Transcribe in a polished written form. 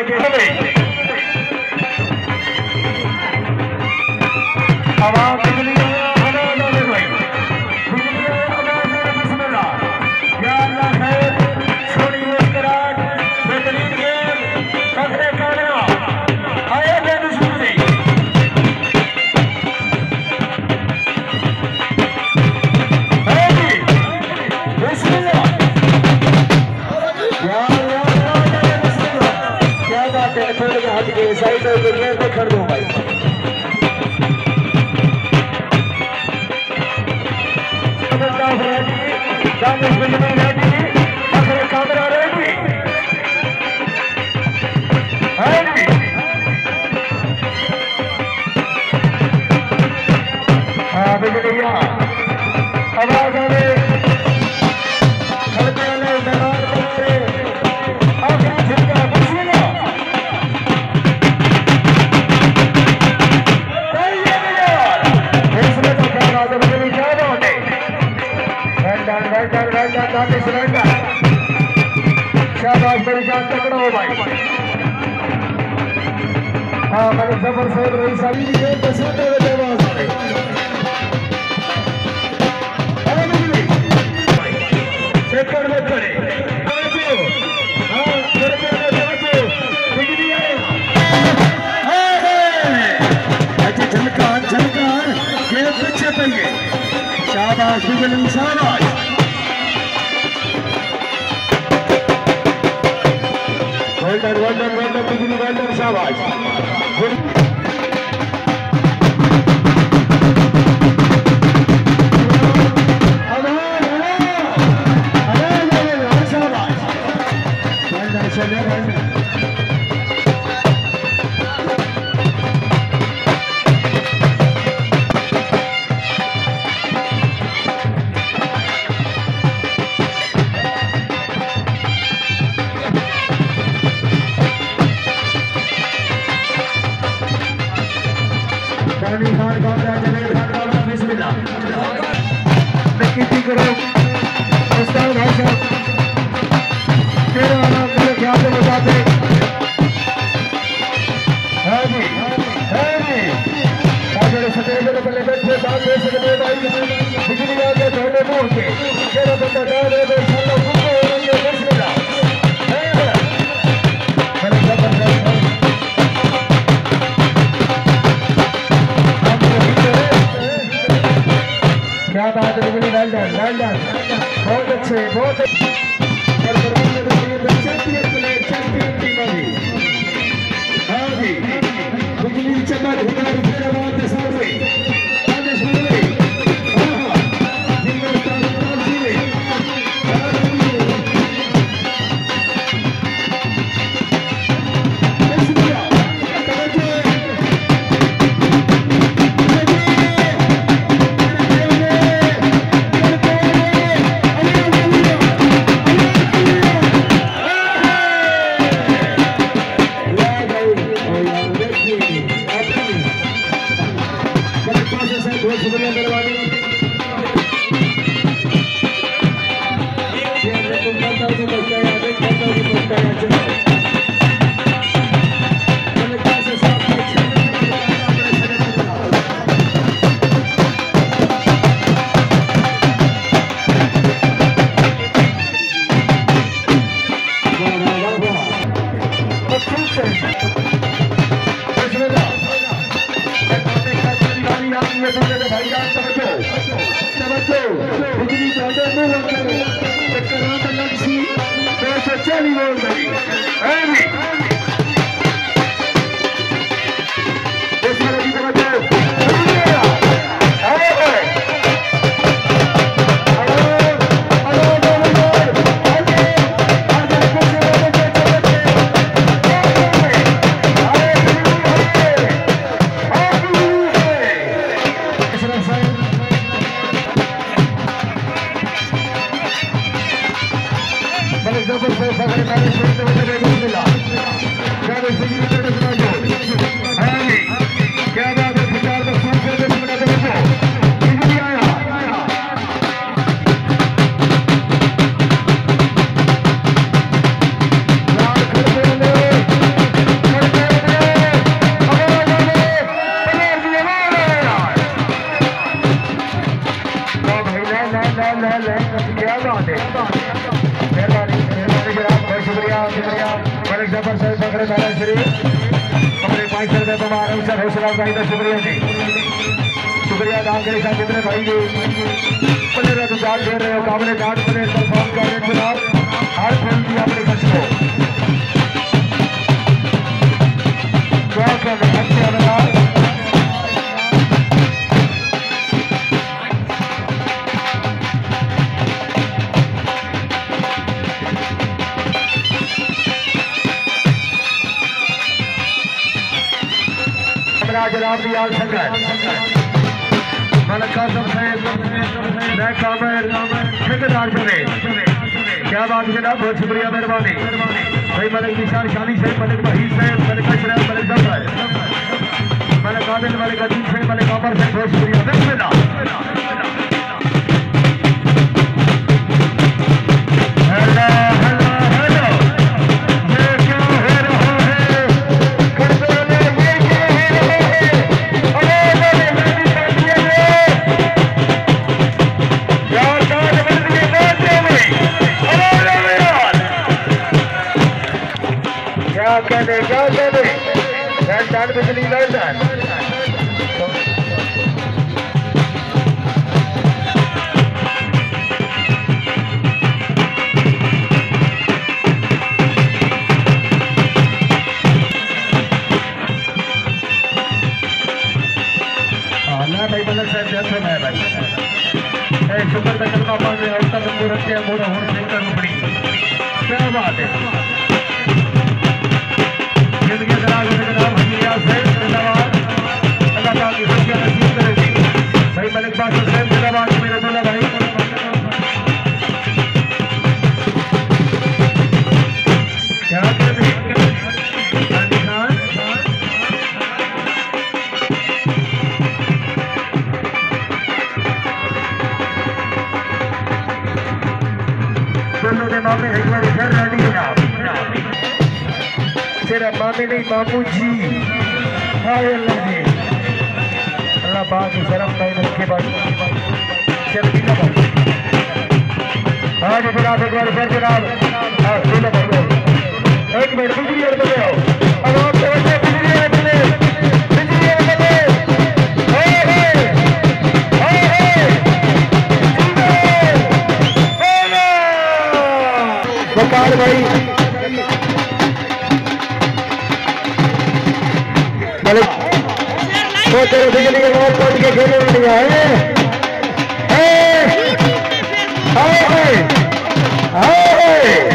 आगे चले आवाज बिजली भाई बिजली बिस्मिल्लाह या अल्लाह खैर छोड़ी मुस्कुराहट बेहतरीन गेम खतरे कामयाब आए थे दुश्मन से बिस्मिल्लाह या क्या बात है थोड़े हाथ के साइड पे खड़ दो भाई दानिश बिजली रेडी खतरे कामयाब रेडी हाँ बिजलिया आवाज आवे खड़के वाले मैदान बनारे आखिरी झटका बिस्मिल्लाह इसमें तो क्या बात है बिजली क्या बात है दानिश रेडी शाबाश मेरी जान तकड़ा हो भाई हाँ मैंने जबर से रही सारी गेम पे सोते हुए आवाज आ रही सेकंड में खड़े हाँ अच्छा झलकान झलकान गेम पीछे पड़िए शाबाश बिजली शाबाश वेल्डन बिजली वेल्डन शाबाश बिजली आगे छोड़े मुंह के तेरा बंदा डाल दे इंशाल्लाह खुद होंगे बिस्मिल्लाह मैंने जबरदस्त क्या बात है बिजली वेल्डन बहुत अच्छे बहुत चैंपियन प्लेयर चैंपियन टीम अभी हाँ जी बिजली चमक हिमारी फैलाबाद के सामने क्या बात है मेहरबानी जनाब, बहुत शुक्रिया शुक्रिया। मलिक जफर साहब फखरे नारा शरीफ अपने 500 रुपये तो मारा सर हौसला भाई का शुक्रिया जी, शुक्रिया दान के साथ जितने भाई जी पहले तो चार्ज दे रहे हो काबिल डांस प्लेयर परफॉर्म कर रहे जनाब, हर फिल्म की अपनी कष्ट को क्या कर रहे अच्छे अनुराग जनाब रियाल शंकर मलिक कासम साहब ठेकेदार जुनेद, क्या बात जनाब, बहुत शुक्रिया मेहरबानी भाई। मलिक निशान शानी साहब, मलिक वहीद साहब, मलिक अशरफ, मलिक जफर, मलिक आदिल, मलिक अजीम साहब, मलिक अमर साहब, बहुत शुक्रिया। बिस्मिल्लाह क्या कहते बिजली मैदान भाई मलिक साहब जैसे मैं भाई शुक्र का कलमा पढ़ रहे और तक रखे मोड़ा होने से कर पड़ी, क्या बात है। भाई मलिक बादशाह साहब जिंदाबाद, मेरे दूल्हा भाई क्या कहते दोनों के मामले एक बार इधर रेडी है आप तेरा मामी नहीं मामू जी, हाय अल्लाह जी, अल्लाह पाक की शर्म कायम रखे भाई। चल बिना भाई हाँ जी जनाब, एक बार सर जनाब, हाँ बोलो भाई, एक मिनट बिजली और बजे आओ अब आप बिजली बिजली वकार भाई मलिक तो तेरे बिजली के बहुत पहुंच के खेलने नहीं आए हाय हाय हाय